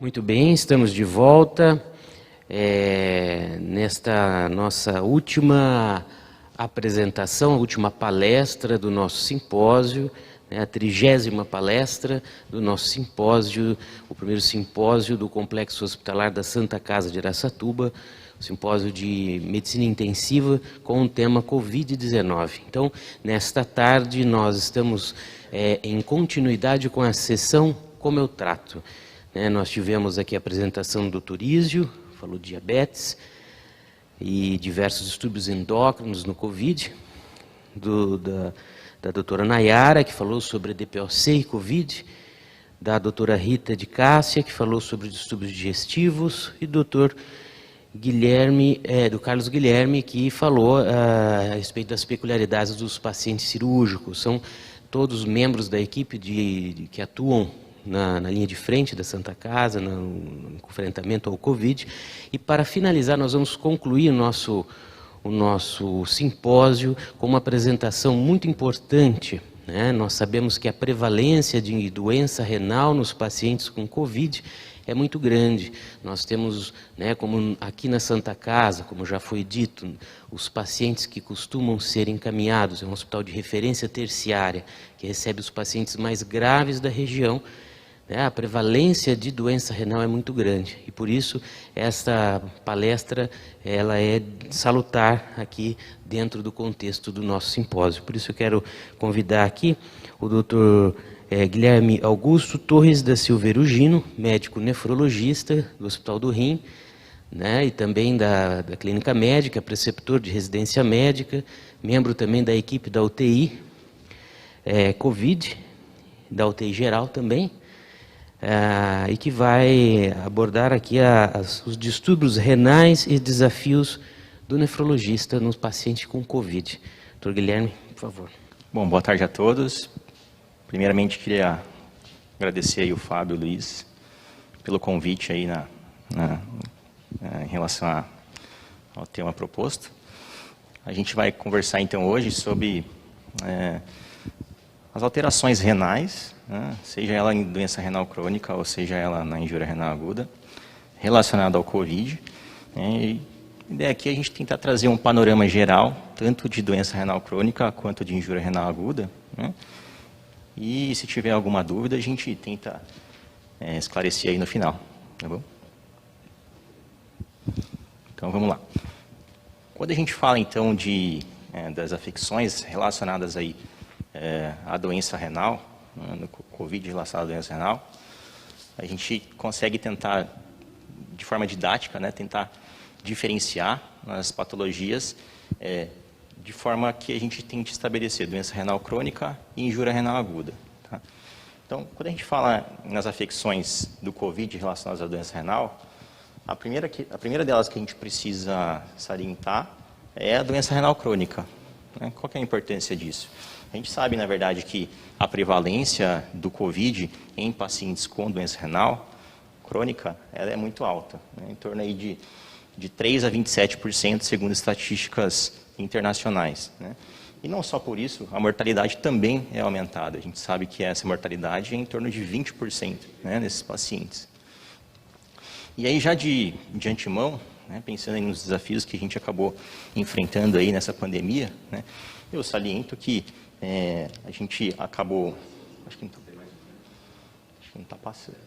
Muito bem, estamos de volta nesta nossa última apresentação, a última palestra do nosso simpósio, a 30ª palestra do nosso simpósio, o primeiro simpósio do Complexo Hospitalar da Santa Casa de Araçatuba, o simpósio de medicina intensiva com o tema Covid-19. Então, nesta tarde, nós estamos em continuidade com a sessão Como Eu Trato. Nós tivemos aqui a apresentação do Dr. Ísio, falou de diabetes e diversos distúrbios endócrinos no Covid, da doutora Nayara, que falou sobre DPOC e Covid, da doutora Rita de Cássia, que falou sobre distúrbios digestivos, e do doutor Guilherme, do Carlos Guilherme, que falou a respeito das peculiaridades dos pacientes cirúrgicos. São todos membros da equipe que atuam na linha de frente da Santa Casa, no enfrentamento ao Covid. E para finalizar, nós vamos concluir o nosso simpósio com uma apresentação muito importante. Nós sabemos que a prevalência de doença renal nos pacientes com Covid é muito grande. Nós temos, como aqui na Santa Casa, como já foi dito, os pacientes que costumam ser encaminhados, é um hospital de referência terciária, que recebe os pacientes mais graves da região. A prevalência de doença renal é muito grande e por isso esta palestra ela é salutar aqui dentro do contexto do nosso simpósio. Por isso eu quero convidar aqui o Dr. Guilherme Augusto Torres da Silva Erugino, médico nefrologista do Hospital do Rim, e também da Clínica Médica, preceptor de residência médica, membro também da equipe da UTI Covid, da UTI geral também. E que vai abordar aqui os distúrbios renais e desafios do nefrologista nos pacientes com Covid. Dr. Guilherme, por favor. Bom, boa tarde a todos. Primeiramente, queria agradecer aí o Fábio e o Luiz pelo convite aí em relação ao tema proposto. A gente vai conversar então hoje sobre as alterações renais, seja ela em doença renal crônica ou seja ela na injúria renal aguda, relacionada ao Covid. E a ideia aqui é a gente tentar trazer um panorama geral, tanto de doença renal crônica quanto de injúria renal aguda. E se tiver alguma dúvida, a gente tenta esclarecer aí no final. Tá bom? Então vamos lá. Quando a gente fala então das afecções relacionadas aí à doença renal, no Covid relacionado à doença renal, a gente consegue tentar, de forma didática, tentar diferenciar as patologias de forma que a gente tente estabelecer doença renal crônica e injúria renal aguda. Tá? Então, quando a gente fala nas afecções do Covid relacionadas à doença renal, a primeira delas que a gente precisa salientar é a doença renal crônica. Qual que é a importância disso? A gente sabe, na verdade, que a prevalência do Covid em pacientes com doença renal crônica ela é muito alta, em torno aí de 3 a 27%, segundo estatísticas internacionais. E não só por isso, a mortalidade também é aumentada. A gente sabe que essa mortalidade é em torno de 20% nesses pacientes. E aí, já de antemão, pensando aí nos desafios que a gente acabou enfrentando aí nessa pandemia, eu saliento que a gente acabou... Acho que não está passando.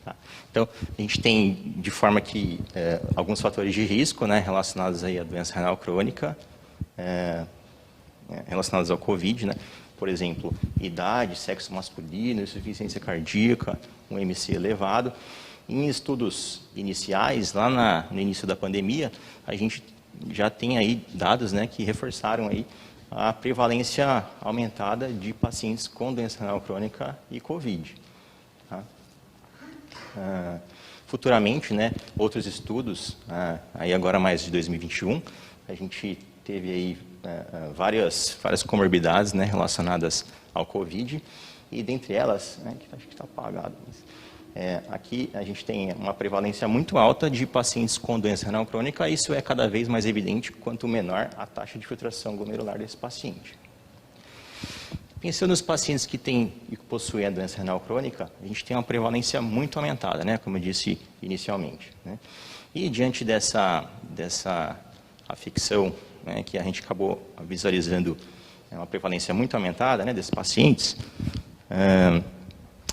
Tá. Então, a gente tem, de forma que, alguns fatores de risco relacionados aí à doença renal crônica, relacionados ao Covid, por exemplo, idade, sexo masculino, insuficiência cardíaca, um MC elevado. Em estudos iniciais, lá no início da pandemia, a gente já tem aí dados que reforçaram aí a prevalência aumentada de pacientes com doença renal crônica e Covid. Tá? Futuramente, outros estudos, aí agora mais de 2021, a gente teve aí várias comorbidades relacionadas ao Covid, e dentre elas, acho que está apagado, aqui a gente tem uma prevalência muito alta de pacientes com doença renal crônica, e isso é cada vez mais evidente quanto menor a taxa de filtração glomerular desse paciente. Pensando nos pacientes que possuem a doença renal crônica, a gente tem uma prevalência muito aumentada, né, como eu disse inicialmente, né. E diante dessa afecção, né, que a gente acabou visualizando uma prevalência muito aumentada, né, desses pacientes, a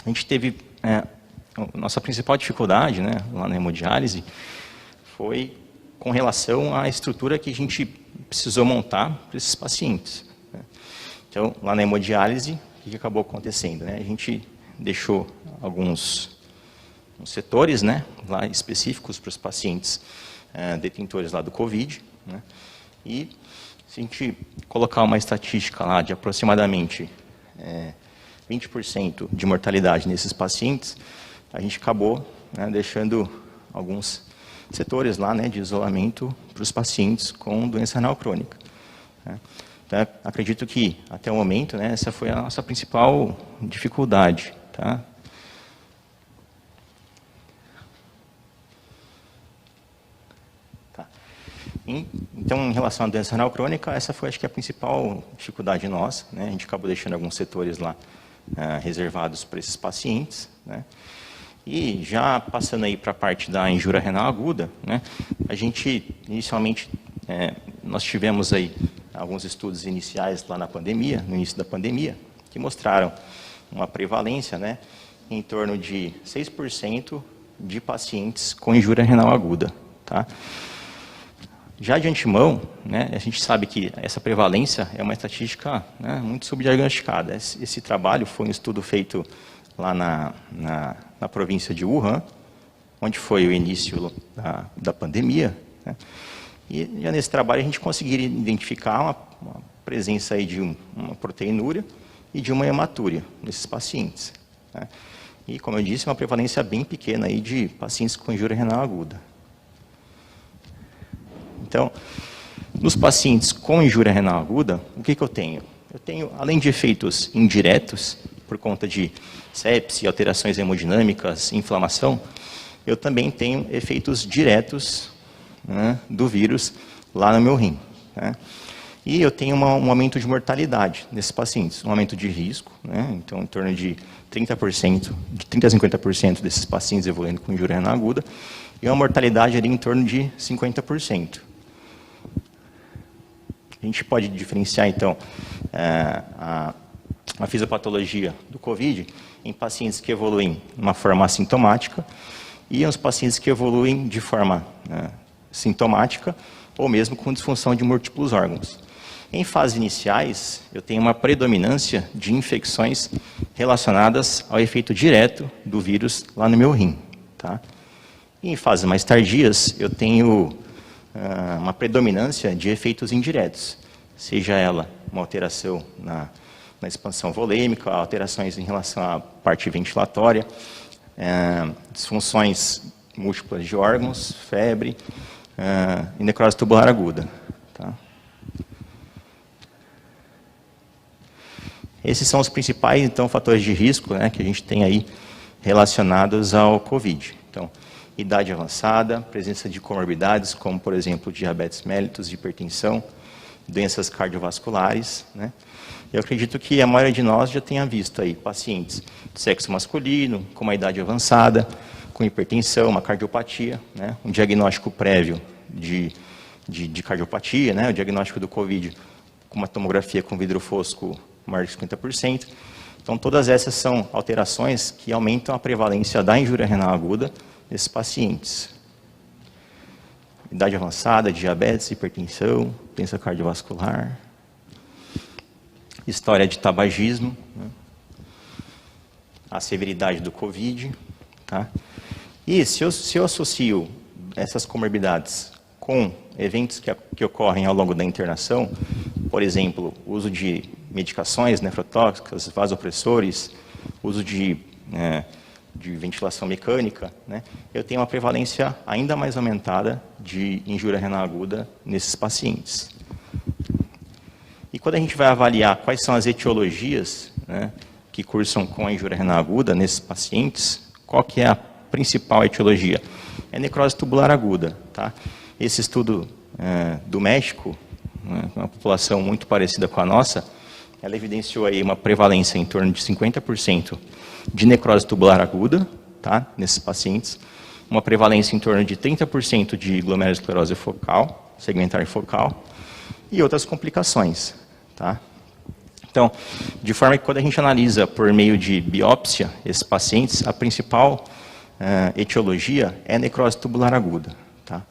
gente teve nossa principal dificuldade, né, lá na hemodiálise foi com relação à estrutura que a gente precisou montar para esses pacientes, né. Então, lá na hemodiálise, o que acabou acontecendo, né? A gente deixou alguns setores, né, lá específicos para os pacientes detentores lá do COVID, né? E se a gente colocar uma estatística lá de aproximadamente 20% de mortalidade nesses pacientes, a gente acabou, né, deixando alguns setores lá, né, de isolamento para os pacientes com doença renal crônica, né? Então, acredito que, até o momento, né, essa foi a nossa principal dificuldade, tá? Então, em relação à doença renal crônica, essa foi, acho que, a principal dificuldade nossa, né? A gente acabou deixando alguns setores lá reservados para esses pacientes, né? E já passando aí para a parte da injúria renal aguda, né? A gente, inicialmente, nós tivemos aí alguns estudos iniciais lá na pandemia, no início da pandemia, que mostraram uma prevalência, né, em torno de 6% de pacientes com injúria renal aguda, tá? Já de antemão, né, a gente sabe que essa prevalência é uma estatística, né, muito subdiagnosticada. Esse trabalho foi um estudo feito lá na província de Wuhan, onde foi o início da pandemia, né? E já nesse trabalho a gente conseguiria identificar uma presença aí de uma proteinúria e de uma hematúria nesses pacientes, né? E, como eu disse, uma prevalência bem pequena aí de pacientes com injúria renal aguda. Então, nos pacientes com injúria renal aguda, o que eu tenho? Eu tenho, além de efeitos indiretos, por conta de sepse, alterações hemodinâmicas, inflamação, eu também tenho efeitos diretos, né, do vírus lá no meu rim, né? E eu tenho um aumento de mortalidade nesses pacientes, um aumento de risco, né? Então, em torno de 30%, de 30% a 50% desses pacientes evoluindo com injúria renal aguda, e uma mortalidade ali em torno de 50%. A gente pode diferenciar, então, a fisiopatologia do COVID em pacientes que evoluem de uma forma assintomática e os pacientes que evoluem de forma sintomática ou mesmo com disfunção de múltiplos órgãos. Em fases iniciais, eu tenho uma predominância de infecções relacionadas ao efeito direto do vírus lá no meu rim, tá? E em fases mais tardias, eu tenho uma predominância de efeitos indiretos, seja ela uma alteração na expansão volêmica, alterações em relação à parte ventilatória, disfunções múltiplas de órgãos, febre e necrose tubular aguda, tá? Esses são os principais, então, fatores de risco, né, que a gente tem aí relacionados ao COVID. Então, idade avançada, presença de comorbidades, como, por exemplo, diabetes mellitus, hipertensão, doenças cardiovasculares, né? Eu acredito que a maioria de nós já tenha visto aí pacientes de sexo masculino, com uma idade avançada, com hipertensão, uma cardiopatia, né? Um diagnóstico prévio de cardiopatia, né? O diagnóstico do COVID com uma tomografia com vidro fosco maior de 50%. Então, todas essas são alterações que aumentam a prevalência da injúria renal aguda nesses pacientes. Idade avançada, diabetes, hipertensão, doença cardiovascular, história de tabagismo, né? A severidade do COVID, tá? E se eu associo essas comorbidades com eventos que ocorrem ao longo da internação, por exemplo, uso de medicações nefrotóxicas, vasopressores, uso de ventilação mecânica, né, eu tenho uma prevalência ainda mais aumentada de injúria renal aguda nesses pacientes. E quando a gente vai avaliar quais são as etiologias, né, que cursam com a injúria renal aguda nesses pacientes, qual que é a principal etiologia? É necrose tubular aguda, tá? Esse estudo do México, né, uma população muito parecida com a nossa, ela evidenciou aí uma prevalência em torno de 50% de necrose tubular aguda, tá, nesses pacientes, uma prevalência em torno de 30% de glomerulosclerose focal, segmentar focal, e outras complicações, tá? Então, de forma que quando a gente analisa por meio de biópsia esses pacientes, a principal etiologia é necrose tubular aguda, tá?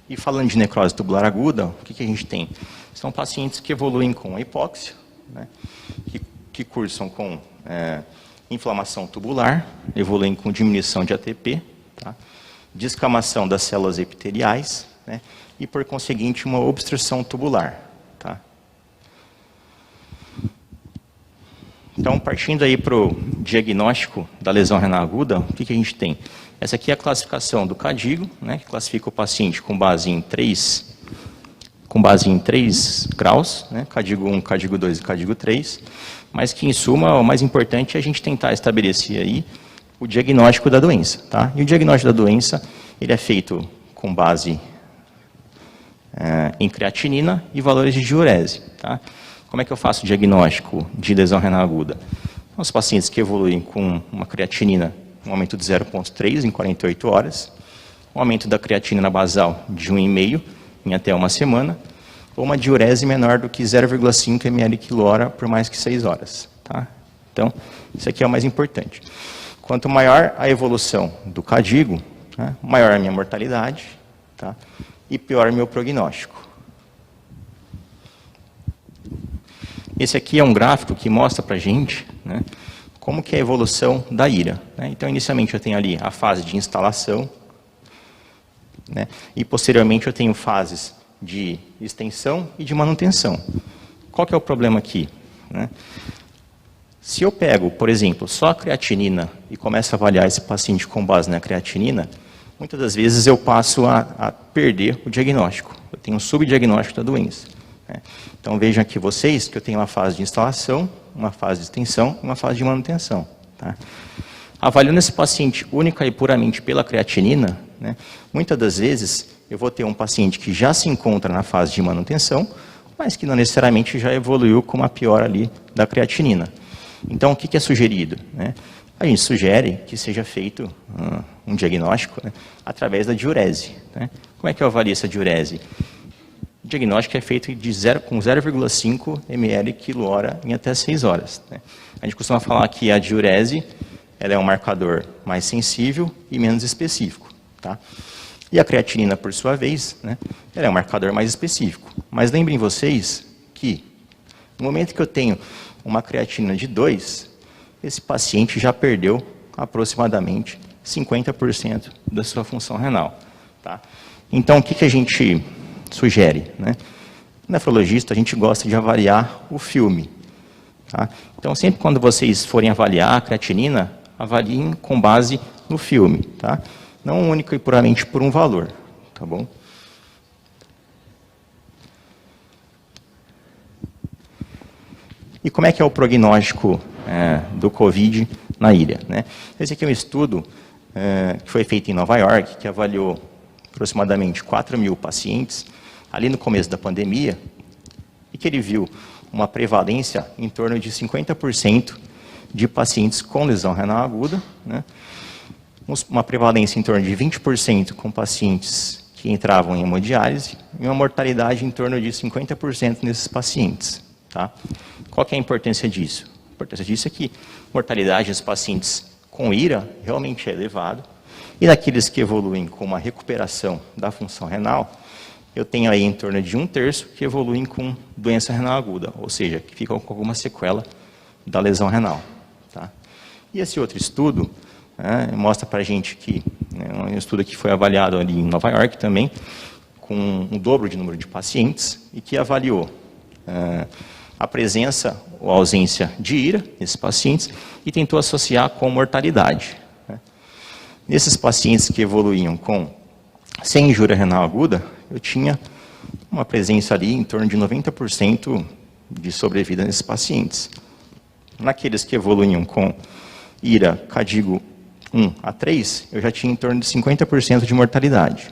E falando de necrose tubular aguda, o que a gente tem? São pacientes que evoluem com hipóxia, né, que cursam com inflamação tubular, evoluem com diminuição de ATP, tá, descamação das células epiteliais, né, e, por conseguinte, uma obstrução tubular. Tá. Então, partindo aí para o diagnóstico da lesão renal aguda, o que a gente tem? Essa aqui é a classificação do CADIGO, né, que classifica o paciente com base em três graus, né, CADIGO 1, CADIGO 2 e CADIGO 3, mas que, em suma, o mais importante é a gente tentar estabelecer aí o diagnóstico da doença. Tá? E o diagnóstico da doença ele é feito com base em creatinina e valores de diurese. Tá? Como é que eu faço o diagnóstico de lesão renal aguda? Os pacientes que evoluem com uma creatinina, um aumento de 0,3 em 48 horas, um aumento da creatinina basal de 1,5 em até uma semana, ou uma diurese menor do que 0,5 ml/hora por mais que 6 horas. Tá? Então, isso aqui é o mais importante. Quanto maior a evolução do CADIGO, né, maior a minha mortalidade, tá, e pior o meu prognóstico. Esse aqui é um gráfico que mostra para a gente, né, como que é a evolução da IRA. Né? Então, inicialmente eu tenho ali a fase de instalação, né, e posteriormente eu tenho fases de extensão e de manutenção. Qual que é o problema aqui? Né? Se eu pego, por exemplo, só a creatinina e começo a avaliar esse paciente com base na creatinina, muitas das vezes eu passo a perder o diagnóstico. Eu tenho um subdiagnóstico da doença. Né? Então vejam aqui vocês que eu tenho uma fase de instalação, uma fase de extensão e uma fase de manutenção. Tá? Avaliando esse paciente única e puramente pela creatinina, né, muitas das vezes eu vou ter um paciente que já se encontra na fase de manutenção, mas que não necessariamente já evoluiu com uma piora ali da creatinina. Então, o que é sugerido? Né? A gente sugere que seja feito um diagnóstico, né, através da diurese. Né? Como é que eu avalio essa diurese? O diagnóstico é feito com 0,5 ml/hora em até 6 horas. Né? A gente costuma falar que a diurese ela é um marcador mais sensível e menos específico. Tá? E a creatinina, por sua vez, né, ela é um marcador mais específico. Mas lembrem vocês que, no momento que eu tenho uma creatinina de 2, esse paciente já perdeu aproximadamente 50% da sua função renal. Tá? Então, o que a gente sugere? Né? No nefrologista, a gente gosta de avaliar o filme. Tá? Então, sempre quando vocês forem avaliar a creatinina, avaliem com base no filme. Tá? Não único e puramente por um valor. Tá bom? E como é que é o prognóstico do COVID na ilha? Né? Esse aqui é um estudo que foi feito em Nova York, que avaliou aproximadamente 4.000 pacientes, ali no começo da pandemia, e que ele viu uma prevalência em torno de 50% de pacientes com lesão renal aguda, né? Uma prevalência em torno de 20% com pacientes que entravam em hemodiálise, e uma mortalidade em torno de 50% nesses pacientes. Tá? Qual que é a importância disso? A importância disso é que a mortalidade dos pacientes com IRA realmente é elevada, e daqueles que evoluem com uma recuperação da função renal, eu tenho aí em torno de 1/3 que evoluem com doença renal aguda, ou seja, que ficam com alguma sequela da lesão renal. Tá? E esse outro estudo mostra para a gente que, um estudo que foi avaliado ali em Nova York também, com o dobro de número de pacientes, e que avaliou a presença ou ausência de IRA nesses pacientes e tentou associar com mortalidade. Né? Nesses pacientes que evoluíam sem injúria renal aguda, eu tinha uma presença ali em torno de 90% de sobrevida nesses pacientes. Naqueles que evoluíam com IRA CADIGO 1 a 3, eu já tinha em torno de 50% de mortalidade.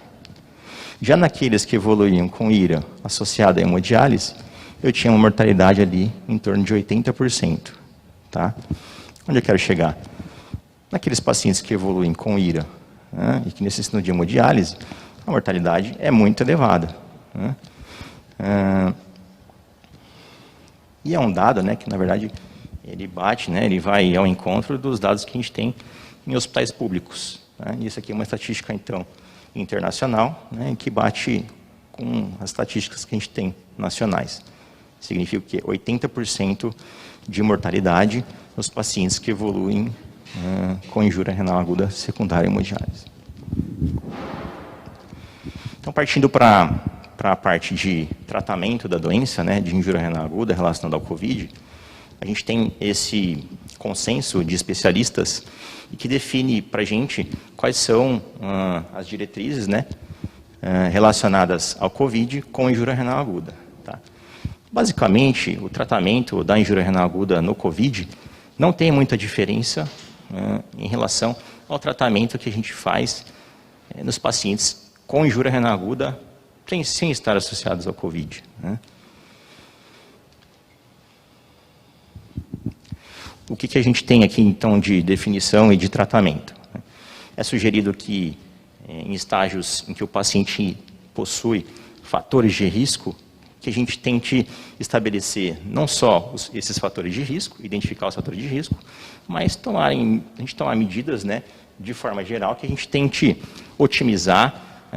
Já naqueles que evoluíam com IRA associada à hemodiálise, eu tinha uma mortalidade ali em torno de 80%. Tá? Onde eu quero chegar? Naqueles pacientes que evoluem com IRA, né, e que necessitam de hemodiálise, a mortalidade é muito elevada. Né? E é um dado, né, que, na verdade, ele bate, né, ele vai ao encontro dos dados que a gente tem em hospitais públicos. Né? Isso aqui é uma estatística, então, internacional, né, que bate com as estatísticas que a gente tem nacionais. Significa o quê? 80% de mortalidade nos pacientes que evoluem com injúria renal aguda secundária à hemodiálise. Então, partindo para a parte de tratamento da doença, né, de injúria renal aguda relacionada ao COVID, a gente tem esse consenso de especialistas que define para a gente quais são as diretrizes, né, relacionadas ao COVID com injúria renal aguda. Tá? Basicamente, o tratamento da injúria renal aguda no COVID não tem muita diferença em relação ao tratamento que a gente faz nos pacientes com injúria renal aguda sem estar associados ao COVID. Né? O que a gente tem aqui, então, de definição e de tratamento? É sugerido que, em estágios em que o paciente possui fatores de risco, que a gente tente estabelecer não só esses fatores de risco, identificar os fatores de risco, mas a gente tomar medidas, né, de forma geral, que a gente tente otimizar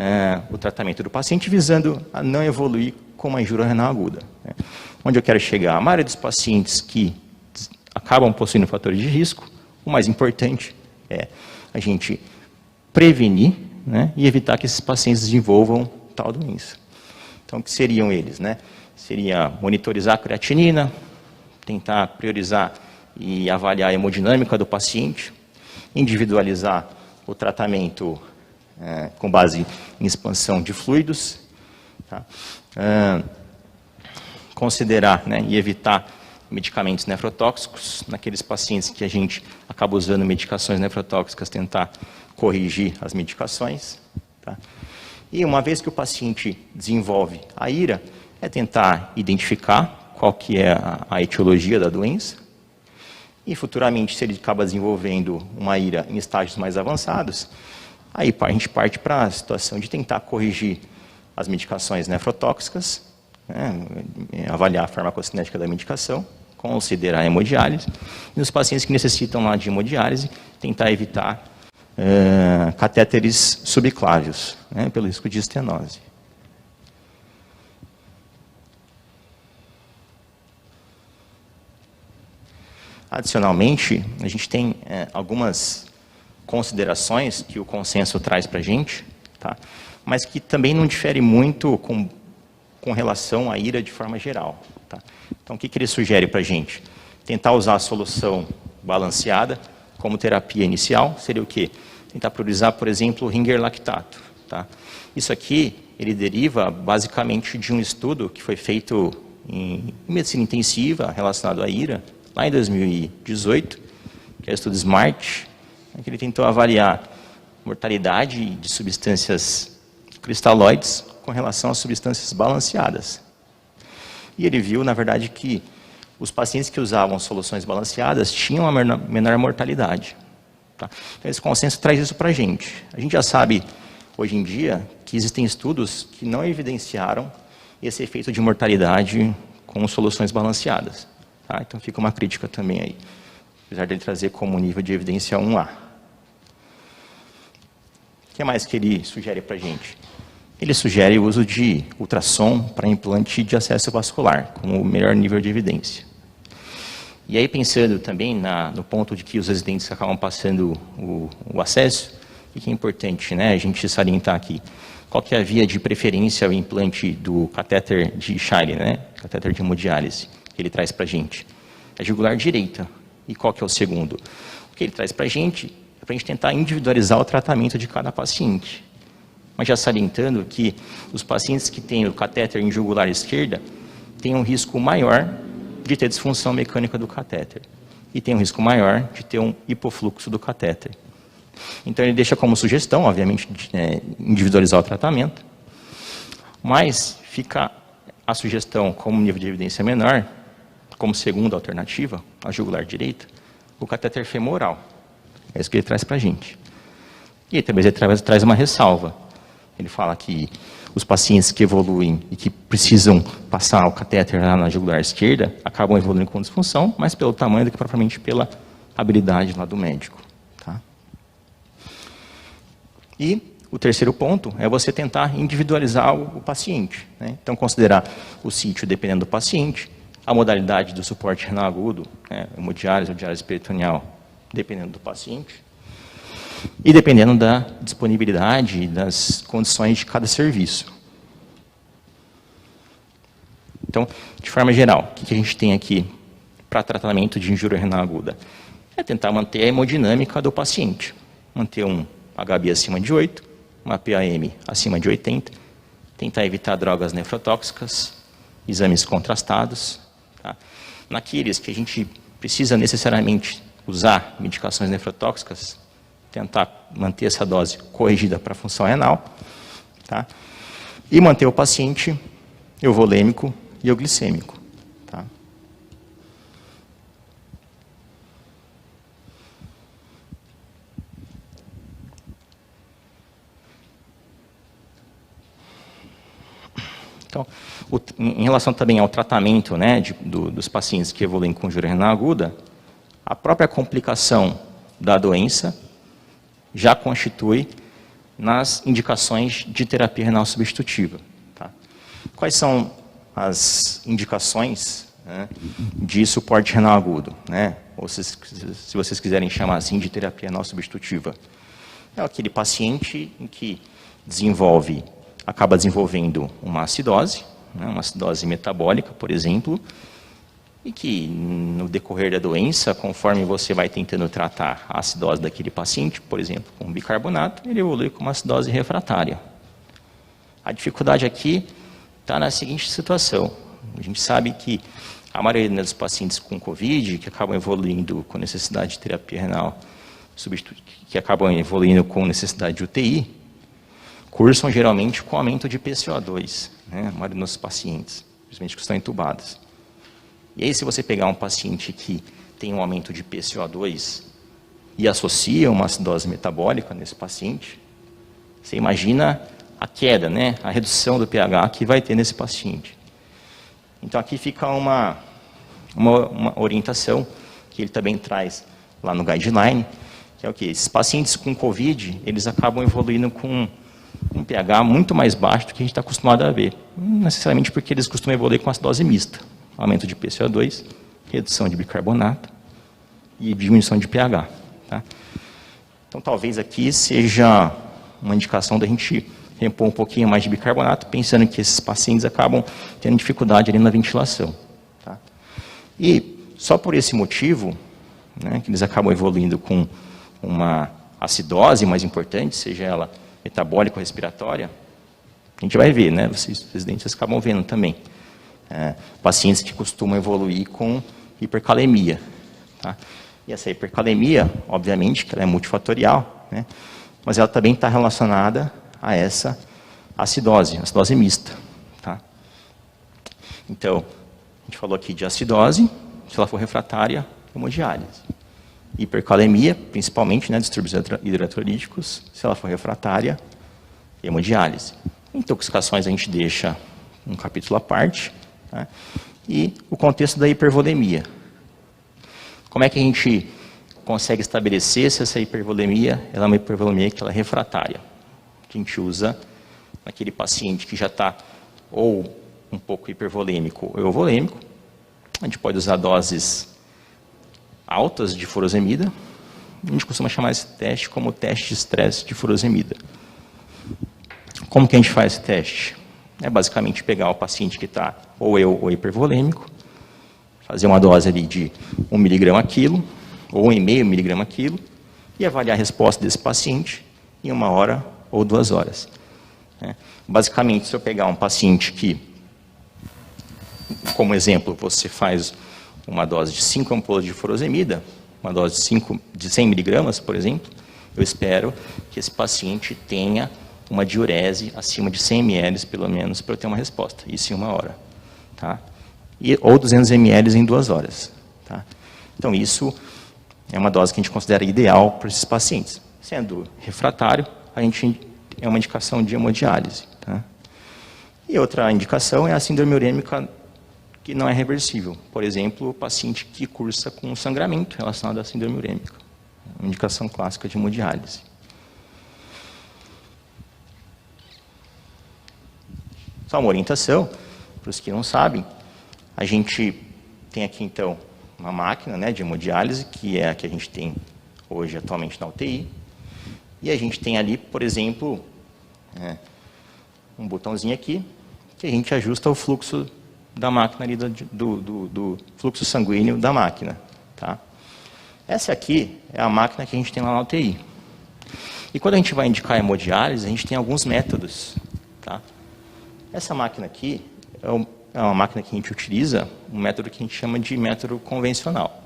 o tratamento do paciente, visando a não evoluir com uma injúria renal aguda. Né. Onde eu quero chegar? A maioria dos pacientes que acabam possuindo fatores de risco, o mais importante é a gente prevenir, né, e evitar que esses pacientes desenvolvam tal doença. Então, o que seriam eles? Né? Seria monitorizar a creatinina, tentar priorizar e avaliar a hemodinâmica do paciente, individualizar o tratamento com base em expansão de fluidos, tá? Considerar, né, e evitar medicamentos nefrotóxicos, naqueles pacientes que a gente acaba usando medicações nefrotóxicas, tentar corrigir as medicações. Tá? E uma vez que o paciente desenvolve a IRA, é tentar identificar qual que é a etiologia da doença, e futuramente, se ele acaba desenvolvendo uma IRA em estágios mais avançados, aí a gente parte para a situação de tentar corrigir as medicações nefrotóxicas, né, avaliar a farmacocinética da medicação, considerar a hemodiálise, e nos pacientes que necessitam lá de hemodiálise, tentar evitar catéteres subclávios, né, pelo risco de estenose. Adicionalmente, a gente tem algumas considerações que o consenso traz para a gente, tá, mas que também não difere muito com relação à IRA de forma geral. Tá? Então, o que ele sugere para a gente? Tentar usar a solução balanceada como terapia inicial, seria o quê? Tentar priorizar, por exemplo, o Ringer lactato. Tá? Isso aqui, ele deriva basicamente de um estudo que foi feito em medicina intensiva relacionado à IRA, lá em 2018, que é o estudo SMART, que ele tentou avaliar mortalidade de substâncias cristalóides com relação às substâncias balanceadas. E ele viu, na verdade, que os pacientes que usavam soluções balanceadas tinham uma menor mortalidade. Tá? Então, esse consenso traz isso para a gente. A gente já sabe, hoje em dia, que existem estudos que não evidenciaram esse efeito de mortalidade com soluções balanceadas. Tá? Então, fica uma crítica também aí, apesar dele trazer como nível de evidência 1A. O que mais que ele sugere para a gente? Ele sugere o uso de ultrassom para implante de acesso vascular, como o melhor nível de evidência. E aí, pensando também no ponto de que os residentes acabam passando o acesso, o que é importante, né, a gente salientar aqui? Qual que é a via de preferência ao implante do catéter de Shire, né, catéter de hemodiálise, que ele traz para a gente? É a jugular direita. E qual que é o segundo? O que ele traz para a gente é para a gente tentar individualizar o tratamento de cada paciente. Mas já salientando que os pacientes que têm o catéter em jugular esquerda têm um risco maior de ter disfunção mecânica do catéter. E tem um risco maior de ter um hipofluxo do catéter. Então ele deixa como sugestão, obviamente, individualizar o tratamento. Mas fica a sugestão, como nível de evidência menor, como segunda alternativa, a jugular direita, o catéter femoral. É isso que ele traz para a gente. E também ele traz uma ressalva. Ele fala que os pacientes que evoluem e que precisam passar o catéter lá na jugular esquerda acabam evoluindo com disfunção, mais pelo tamanho do que propriamente pela habilidade lá do médico. Tá? E o terceiro ponto é você tentar individualizar o paciente. Né? Então, considerar o sítio dependendo do paciente, a modalidade do suporte renal agudo, né? Hemodiálise ou diálise peritoneal, dependendo do paciente, e dependendo da disponibilidade e das condições de cada serviço. Então, de forma geral, o que a gente tem aqui para tratamento de injúria renal aguda? É tentar manter a hemodinâmica do paciente, manter um HB acima de 8, uma PAM acima de 80, tentar evitar drogas nefrotóxicas, exames contrastados. Tá? Naqueles que a gente precisa necessariamente usar medicações nefrotóxicas, tentar manter essa dose corrigida para a função renal, tá? E manter o paciente euvolêmico e euglicêmico. Tá? Então, em relação também ao tratamento, né, dos pacientes que evoluem com injúria renal aguda, a própria complicação da doença já constitui nas indicações de terapia renal substitutiva. Tá? Quais são as indicações, né, de suporte renal agudo? Né? Ou se vocês quiserem chamar assim de terapia renal substitutiva. É aquele paciente em que acaba desenvolvendo uma acidose, né, uma acidose metabólica, por exemplo, e que, no decorrer da doença, conforme você vai tentando tratar a acidose daquele paciente, por exemplo, com bicarbonato, ele evolui com uma acidose refratária. A dificuldade aqui está na seguinte situação. A gente sabe que a maioria dos pacientes com COVID, que acabam evoluindo com necessidade de terapia renal, que acabam evoluindo com necessidade de UTI, cursam geralmente com aumento de PCO2, né, a maioria dos pacientes, principalmente que estão entubados. E aí, se você pegar um paciente que tem um aumento de PCO2 e associa uma acidose metabólica nesse paciente, você imagina a queda, né, a redução do pH que vai ter nesse paciente. Então, aqui fica uma orientação que ele também traz lá no guideline, que é o quê? Esses pacientes com COVID, eles acabam evoluindo com um pH muito mais baixo do que a gente está acostumado a ver. Não necessariamente porque eles costumam evoluir com acidose mista. Aumento de PCO2, redução de bicarbonato e diminuição de pH. Tá? Então, talvez aqui seja uma indicação da gente repor um pouquinho mais de bicarbonato, pensando que esses pacientes acabam tendo dificuldade ali na ventilação. Tá? E só por esse motivo, né, que eles acabam evoluindo com uma acidose mais importante, seja ela metabólica ou respiratória, a gente vai ver, né? Vocês, residentes, acabam vendo também. Pacientes que costumam evoluir com hipercalemia. Tá? E essa hipercalemia, obviamente, que ela é multifatorial, né? Mas ela também está relacionada a essa acidose mista. Tá? Então, a gente falou aqui de acidose, se ela for refratária, hemodiálise. Hipercalemia, principalmente, né, distúrbios hidroeletrolíticos, se ela for refratária, hemodiálise. Intoxicações a gente deixa um capítulo à parte. Tá? E o contexto da hipervolemia. Como é que a gente consegue estabelecer se essa hipervolemia ela é uma hipervolemia que ela é refratária? A gente usa naquele paciente que já está ou um pouco hipervolêmico ou euvolêmico. A gente pode usar doses altas de furosemida. A gente costuma chamar esse teste como teste de estresse de furosemida. Como que a gente faz esse teste? É basicamente pegar o paciente que está ou hipervolêmico, fazer uma dose ali de 1 mg a quilo, ou 1,5 mg a quilo, e avaliar a resposta desse paciente em 1 hora ou 2 horas. Basicamente, se eu pegar um paciente que, como exemplo, você faz uma dose de 5 ampolas de furosemida, uma dose de 100 mg, por exemplo, eu espero que esse paciente tenha uma diurese acima de 100 ml, pelo menos, para eu ter uma resposta. Isso em 1 hora. Tá? Ou 200 ml em 2 horas. Tá? Então, isso é uma dose que a gente considera ideal para esses pacientes. Sendo refratário, a gente é uma indicação de hemodiálise. Tá? E outra indicação é a síndrome urêmica que não é reversível. Por exemplo, o paciente que cursa com sangramento relacionado à síndrome urêmica. Uma indicação clássica de hemodiálise. Só uma orientação, para os que não sabem, a gente tem aqui, então, uma máquina, né, de hemodiálise, que é a que a gente tem hoje, atualmente, na UTI. E a gente tem ali, por exemplo, um botãozinho aqui, que a gente ajusta o fluxo da máquina ali, do fluxo sanguíneo da máquina. Tá? Essa aqui é a máquina que a gente tem lá na UTI. E quando a gente vai indicar hemodiálise, a gente tem alguns métodos. Tá? Essa máquina aqui é uma máquina que a gente utiliza, um método que a gente chama de método convencional,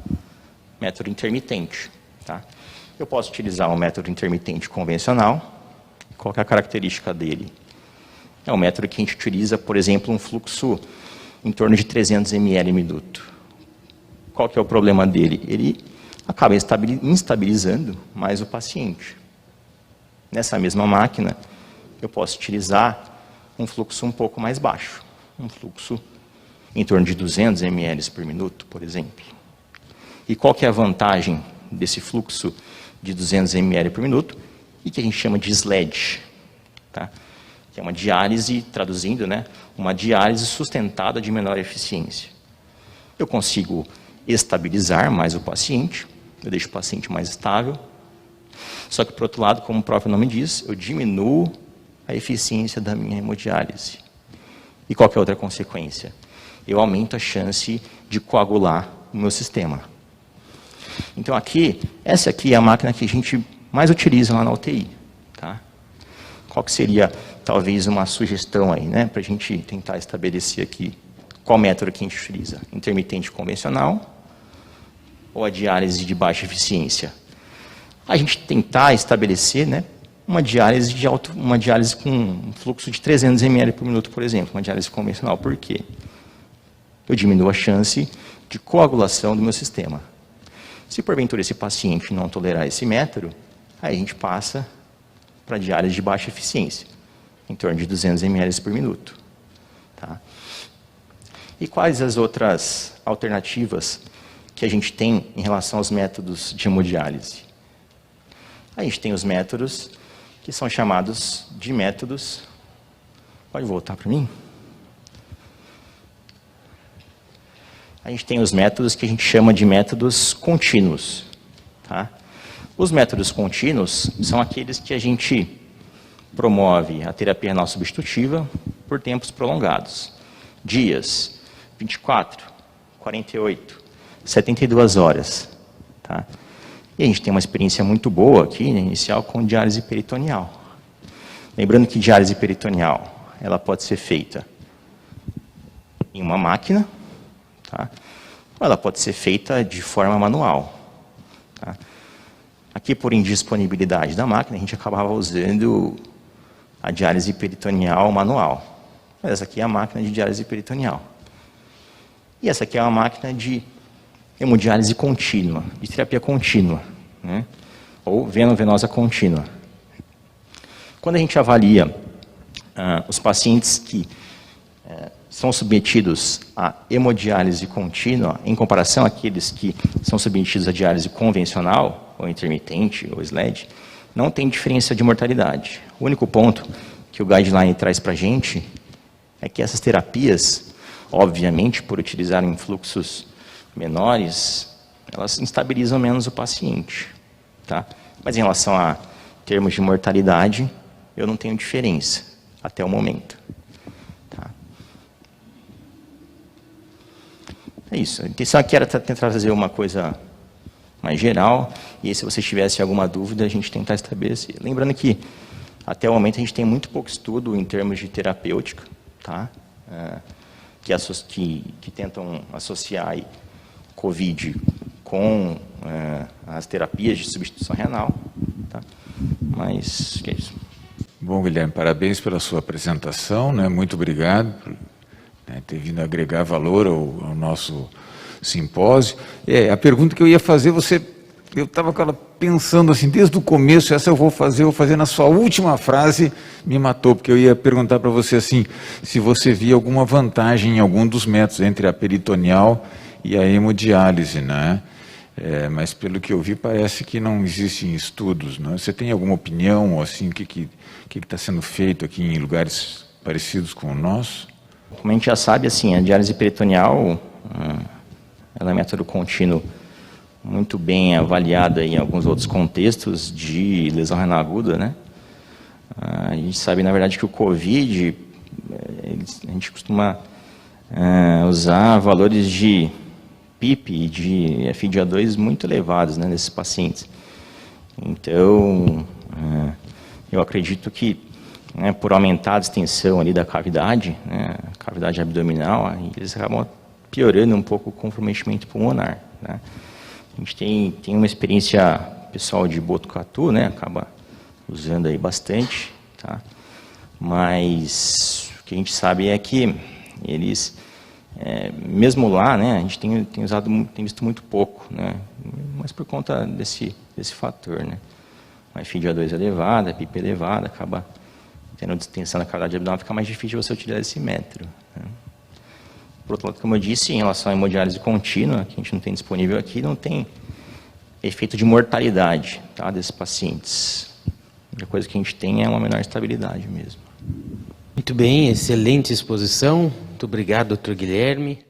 método intermitente. Tá? Eu posso utilizar um método intermitente convencional. Qual que é a característica dele? É um método que a gente utiliza, por exemplo, um fluxo em torno de 300 ml minuto. Qual que é o problema dele? Ele acaba instabilizando mais o paciente. Nessa mesma máquina, eu posso utilizar um fluxo um pouco mais baixo, um fluxo em torno de 200 ml por minuto, por exemplo. E qual que é a vantagem desse fluxo de 200 ml por minuto? E que a gente chama de SLED, tá? Que é uma diálise, traduzindo, né, uma diálise sustentada de menor eficiência. Eu consigo estabilizar mais o paciente, eu deixo o paciente mais estável, só que, por outro lado, como o próprio nome diz, eu diminuo a eficiência da minha hemodiálise. E qual que é a outra consequência? Eu aumento a chance de coagular o meu sistema. Então, essa aqui é a máquina que a gente mais utiliza lá na UTI. Tá? Qual que seria, talvez, uma sugestão aí, né, para a gente tentar estabelecer aqui qual método que a gente utiliza? Intermitente convencional ou a diálise de baixa eficiência? A gente tentar estabelecer, né, uma diálise com um fluxo de 300 ml por minuto, por exemplo, uma diálise convencional. Por quê? Eu diminuo a chance de coagulação do meu sistema. Se porventura esse paciente não tolerar esse método, aí a gente passa para diálise de baixa eficiência, em torno de 200 ml por minuto. Tá? E quais as outras alternativas que a gente tem em relação aos métodos de hemodiálise? A gente tem os métodos que são chamados de métodos... Pode voltar para mim? A gente tem os métodos que a gente chama de métodos contínuos. Tá? Os métodos contínuos são aqueles que a gente promove a terapia renal substitutiva por tempos prolongados. Dias, 24, 48, 72 horas. Tá? E a gente tem uma experiência muito boa aqui, né, inicial, com diálise peritoneal. Lembrando que diálise peritoneal, ela pode ser feita em uma máquina, tá? Ou ela pode ser feita de forma manual. Tá? Aqui, por indisponibilidade da máquina, a gente acabava usando a diálise peritoneal manual. Mas essa aqui é a máquina de diálise peritoneal. E essa aqui é uma máquina de hemodiálise contínua, de terapia contínua, né? Ou veno-venosa contínua. Quando a gente avalia os pacientes que são submetidos à hemodiálise contínua, em comparação àqueles que são submetidos à diálise convencional, ou intermitente, ou SLED, não tem diferença de mortalidade. O único ponto que o guideline traz para a gente é que essas terapias, obviamente, por utilizarem fluxos menores, elas instabilizam menos o paciente. Tá? Mas em relação a termos de mortalidade, eu não tenho diferença, até o momento. Tá? É isso. A intenção aqui era tentar trazer uma coisa mais geral, e aí, se vocês tivessem alguma dúvida, a gente tentar estabelecer. Lembrando que, até o momento, a gente tem muito pouco estudo em termos de terapêutica, tá? Que tentam associar aí COVID com as terapias de substituição renal. Tá? Mas, que é isso. Bom, Guilherme, parabéns pela sua apresentação, né? Muito obrigado por ter vindo agregar valor ao nosso simpósio. A pergunta que eu ia fazer, eu estava pensando assim, desde o começo, essa eu vou fazer na sua última frase, me matou, porque eu ia perguntar para você assim, se você via alguma vantagem em algum dos métodos, entre a peritoneal e a hemodiálise, né? Mas pelo que eu vi, parece que não existem estudos, né? Você tem alguma opinião, assim, o que está sendo feito aqui em lugares parecidos com o nosso? Como a gente já sabe, assim, a diálise peritoneal ela é um método contínuo muito bem avaliada em alguns outros contextos de lesão renal aguda, né? A gente sabe, na verdade, que o COVID, a gente costuma usar valores de PIP e de FiO2 muito elevados, né, nesses pacientes. Então, eu acredito que, né, por aumentar a extensão ali da cavidade, né, cavidade abdominal, eles acabam piorando um pouco o comprometimento pulmonar, né? A gente tem uma experiência pessoal de Botucatu, né, acaba usando aí bastante, tá? Mas o que a gente sabe é que eles, mesmo lá, né, a gente tem visto muito pouco, né, mas por conta desse fator, né? Uma FiO2 elevada, PIP elevada, acaba tendo distensão da cavidade abdominal, fica mais difícil você utilizar esse método, né? Por outro lado, como eu disse, em relação à hemodiálise contínua, que a gente não tem disponível aqui, não tem efeito de mortalidade, tá, desses pacientes. A única coisa que a gente tem é uma menor estabilidade mesmo. Muito bem, excelente exposição. Muito obrigado, Dr. Guilherme.